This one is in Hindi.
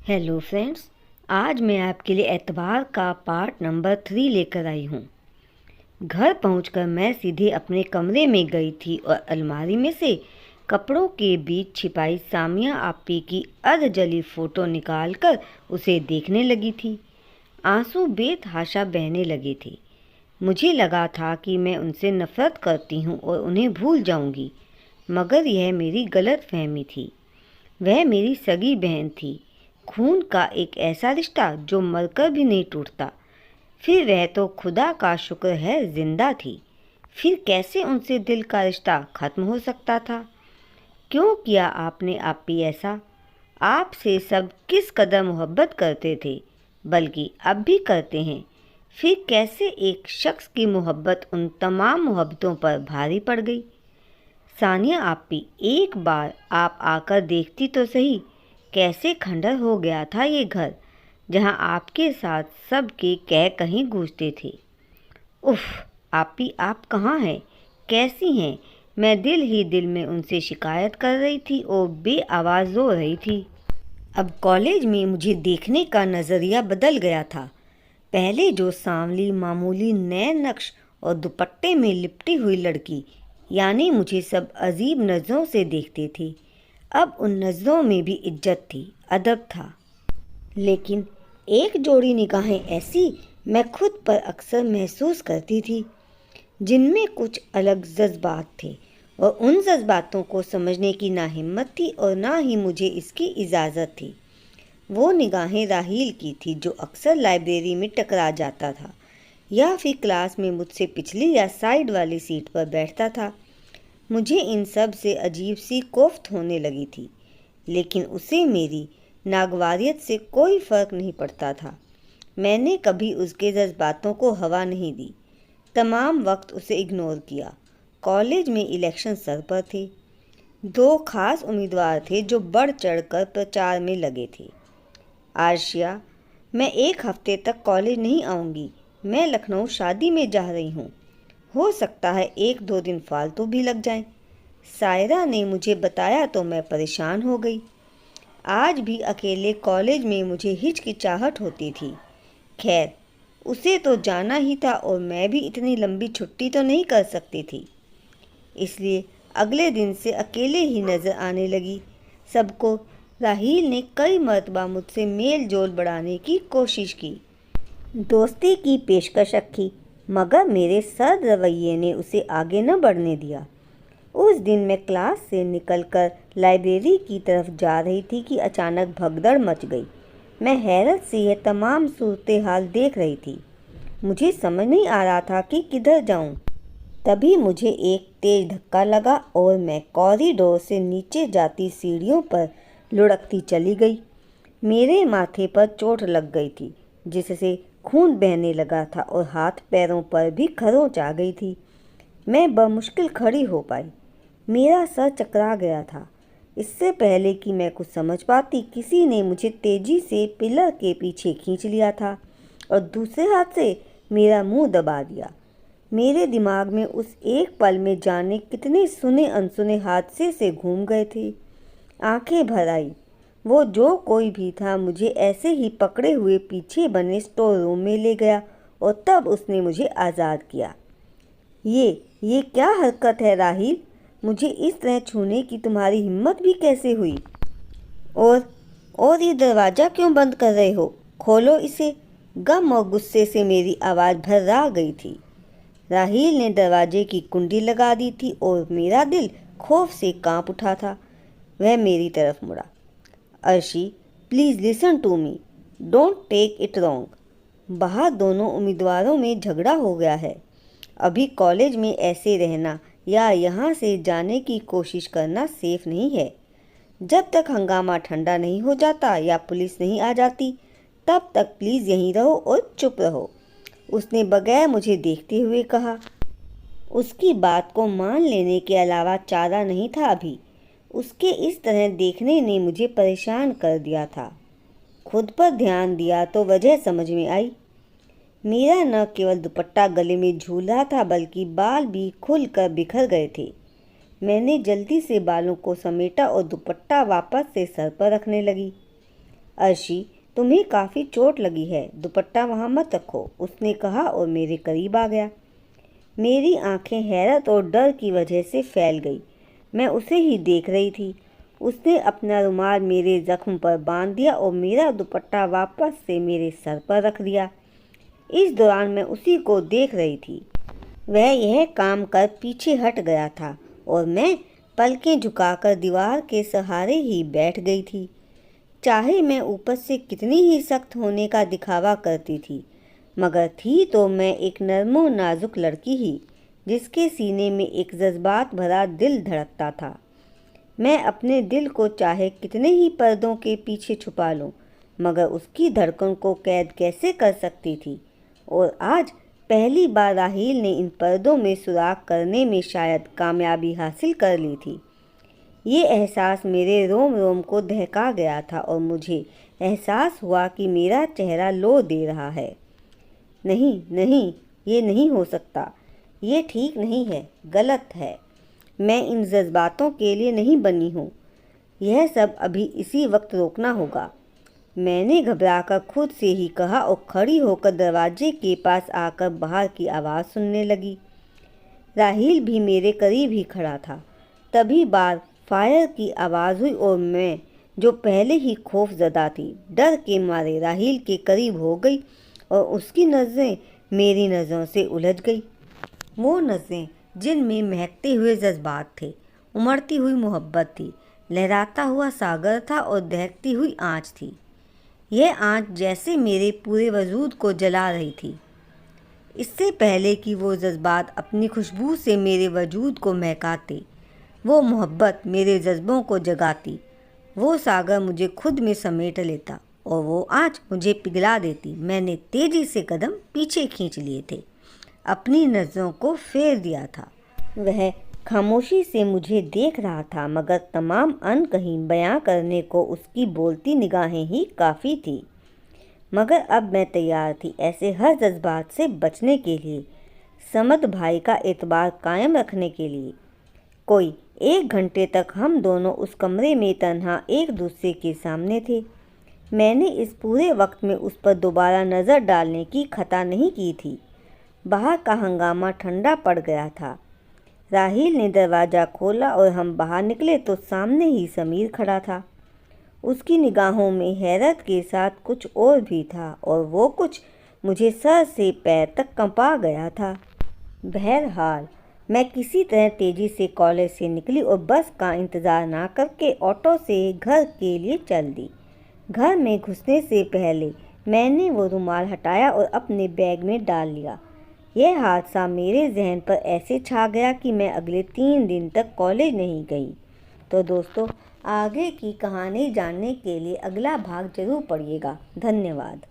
Hello friends. आज मैं आपके लिए एतवार का पार्ट नंबर 3 लेकर आई हूँ। घर पहुंचकर मैं सीधे अपने कमरे में गई थी और अलमारी में से कपड़ों के बीच छिपाई सामिया आपी की अर्ध जली फ़ोटो निकालकर उसे देखने लगी थी। आंसू बेतहाशा बहने लगे थे। मुझे लगा था कि मैं उनसे नफ़रत करती हूँ और उन्हें भूल जाऊँगी, मगर यह मेरी गलत फहमी थी। वह मेरी सगी बहन थी, खून का एक ऐसा रिश्ता जो मरकर भी नहीं टूटता। फिर वह तो खुदा का शुक्र है जिंदा थी। फिर कैसे उनसे दिल का रिश्ता खत्म हो सकता था? क्यों किया आपने आपी ऐसा? आपसे सब किस कदर मोहब्बत करते थे, बल्कि अब भी करते हैं। फिर कैसे एक शख्स की मोहब्बत उन तमाम मोहब्बतों पर भारी पड़ गई? सानिया आपी, एक बार आप आकर देखती तो सही, कैसे खंडर हो गया था ये घर, जहां आपके साथ सबके कह कहीं गूंजते थे। उफ, आपी आप कहाँ हैं? कैसी हैं? मैं दिल ही दिल में उनसे शिकायत कर रही थी और बेआवाज़ रो रही थी। अब कॉलेज में मुझे देखने का नज़रिया बदल गया था। पहले जो सांवली मामूली नैन नक्श और दुपट्टे में लिपटी हुई लड़की, यानी मुझे सब अजीब नज़रों से देखते थे, अब उन नज़रों में भी इज्जत थी, अदब था। लेकिन एक जोड़ी निगाहें ऐसी मैं खुद पर अक्सर महसूस करती थी, जिनमें कुछ अलग जज्बात थे, और उन जज्बातों को समझने की ना हिम्मत थी और ना ही मुझे इसकी इजाज़त थी। वो निगाहें राहील की थी, जो अक्सर लाइब्रेरी में टकरा जाता था या फिर क्लास में मुझसे पिछली या साइड वाली सीट पर बैठता था। मुझे इन सब से अजीब सी कोफ्त होने लगी थी, लेकिन उसे मेरी नागवारियत से कोई फ़र्क नहीं पड़ता था। मैंने कभी उसके जज्बातों को हवा नहीं दी, तमाम वक्त उसे इग्नोर किया। कॉलेज में इलेक्शन सर पर थे। दो खास उम्मीदवार थे जो बढ़ चढ़कर प्रचार में लगे थे। आर्शिया, मैं एक हफ्ते तक कॉलेज नहीं आऊँगी। मैं लखनऊ शादी में जा रही हूँ। हो सकता है 1-2 दिन फालतू भी लग जाएं। सायरा ने मुझे बताया तो मैं परेशान हो गई। आज भी अकेले कॉलेज में मुझे हिचकिचाहट होती थी। खैर, उसे तो जाना ही था और मैं भी इतनी लंबी छुट्टी तो नहीं कर सकती थी। इसलिए अगले दिन से अकेले ही नज़र आने लगी सबको। राहील ने कई मरतबा मुझसे मेल जोल बढ़ाने की कोशिश की, दोस्ती की पेशकश रखी, मगर मेरे सर्द रवैये ने उसे आगे न बढ़ने दिया। उस दिन मैं क्लास से निकलकर लाइब्रेरी की तरफ जा रही थी कि अचानक भगदड़ मच गई। मैं हैरत से यह तमाम सूरत हाल देख रही थी। मुझे समझ नहीं आ रहा था कि किधर जाऊं। तभी मुझे एक तेज धक्का लगा और मैं कॉरिडोर से नीचे जाती सीढ़ियों पर लुढ़कती चली गई। मेरे माथे पर चोट लग गई थी, जिससे खून बहने लगा था और हाथ पैरों पर भी खरोंच आ गई थी। मैं बमुश्किल खड़ी हो पाई। मेरा सर चकरा गया था। इससे पहले कि मैं कुछ समझ पाती, किसी ने मुझे तेजी से पिलर के पीछे खींच लिया था और दूसरे हाथ से मेरा मुंह दबा दिया। मेरे दिमाग में उस एक पल में जाने कितने सुने अनसुने हादसे से घूम गए थे। आंखें भर आई। वो जो कोई भी था मुझे ऐसे ही पकड़े हुए पीछे बने स्टोर रूम में ले गया और तब उसने मुझे आज़ाद किया। ये क्या हरकत है राहील? मुझे इस तरह छूने की तुम्हारी हिम्मत भी कैसे हुई? और ये दरवाज़ा क्यों बंद कर रहे हो? खोलो इसे। गम और गुस्से से मेरी आवाज़ भर्रा गई थी। राहील ने दरवाजे की कुंडी लगा दी थी और मेरा दिल खौफ से कांप उठा था। वह मेरी तरफ मुड़ा। Arshi, please listen to me, don't take it wrong. बाहर दोनों उम्मीदवारों में झगड़ा हो गया है। अभी कॉलेज में ऐसे रहना या यहाँ से जाने की कोशिश करना सेफ नहीं है। जब तक हंगामा ठंडा नहीं हो जाता या पुलिस नहीं आ जाती, तब तक प्लीज़ यहीं रहो और चुप रहो, उसने बगैर मुझे देखते हुए कहा। उसकी बात को मान लेने के अलावा चारा नहीं था अभी। उसके इस तरह देखने ने मुझे परेशान कर दिया था। खुद पर ध्यान दिया तो वजह समझ में आई। मेरा न केवल दुपट्टा गले में झूल रहा था, बल्कि बाल भी खुलकर बिखर गए थे। मैंने जल्दी से बालों को समेटा और दुपट्टा वापस से सर पर रखने लगी। अर्शी, तुम्हें काफ़ी चोट लगी है, दुपट्टा वहाँ मत रखो, उसने कहा और मेरे करीब आ गया। मेरी आंखें हैरत और डर की वजह से फैल गई। मैं उसे ही देख रही थी। उसने अपना रुमाल मेरे जख्म पर बांध दिया और मेरा दुपट्टा वापस से मेरे सर पर रख दिया। इस दौरान मैं उसी को देख रही थी। वह यह काम कर पीछे हट गया था और मैं पलकें झुकाकर दीवार के सहारे ही बैठ गई थी। चाहे मैं ऊपर से कितनी ही सख्त होने का दिखावा करती थी, मगर थी तो मैं एक नर्मो नाजुक लड़की ही, जिसके सीने में एक जज्बात भरा दिल धड़कता था। मैं अपने दिल को चाहे कितने ही पर्दों के पीछे छुपा लूं, मगर उसकी धड़कन को कैद कैसे कर सकती थी। और आज पहली बार राहील ने इन पर्दों में सुराख करने में शायद कामयाबी हासिल कर ली थी। ये एहसास मेरे रोम रोम को दहका गया था और मुझे एहसास हुआ कि मेरा चेहरा लो दे रहा है। नहीं नहीं, ये नहीं हो सकता, ये ठीक नहीं है, गलत है। मैं इन जज्बातों के लिए नहीं बनी हूँ। यह सब अभी इसी वक्त रोकना होगा। मैंने घबराकर खुद से ही कहा और खड़ी होकर दरवाजे के पास आकर बाहर की आवाज़ सुनने लगी। राहील भी मेरे करीब ही खड़ा था। तभी बार फायर की आवाज़ हुई और मैं, जो पहले ही खौफजदा थी, डर के मारे राहील के करीब हो गई और उसकी नज़रें मेरी नज़रों से उलझ गई। वो नज़रें जिनमें महकते हुए जज्बात थे, उमड़ती हुई मोहब्बत थी, लहराता हुआ सागर था और दहकती हुई आँच थी। यह आँच जैसे मेरे पूरे वजूद को जला रही थी। इससे पहले कि वो जज्बात अपनी खुशबू से मेरे वजूद को महकाते, वो मोहब्बत मेरे जज्बों को जगाती, वो सागर मुझे खुद में समेट लेता और वो आँच मुझे पिघला देती। मैंने तेज़ी से कदम पीछे खींच लिए थे, अपनी नज़रों को फेर दिया था। वह खामोशी से मुझे देख रहा था, मगर तमाम अनकही बयां करने को उसकी बोलती निगाहें ही काफ़ी थी। मगर अब मैं तैयार थी ऐसे हर जज्बात से बचने के लिए, समद भाई का एतबार कायम रखने के लिए। कोई 1 घंटे तक हम दोनों उस कमरे में तन्हा एक दूसरे के सामने थे। मैंने इस पूरे वक्त में उस पर दोबारा नज़र डालने की खता नहीं की थी। बाहर का हंगामा ठंडा पड़ गया था। राहील ने दरवाज़ा खोला और हम बाहर निकले तो सामने ही समीर खड़ा था। उसकी निगाहों में हैरत के साथ कुछ और भी था और वो कुछ मुझे सर से पैर तक कंपा गया था। बहरहाल मैं किसी तरह तेज़ी से कॉलेज से निकली और बस का इंतज़ार ना करके ऑटो से घर के लिए चल दी। घर में घुसने से पहले मैंने वो रुमाल हटाया और अपने बैग में डाल लिया। यह हादसा मेरे जहन पर ऐसे छा गया कि मैं अगले 3 दिन तक कॉलेज नहीं गई। तो दोस्तों, आगे की कहानी जानने के लिए अगला भाग जरूर पढ़िएगा। धन्यवाद।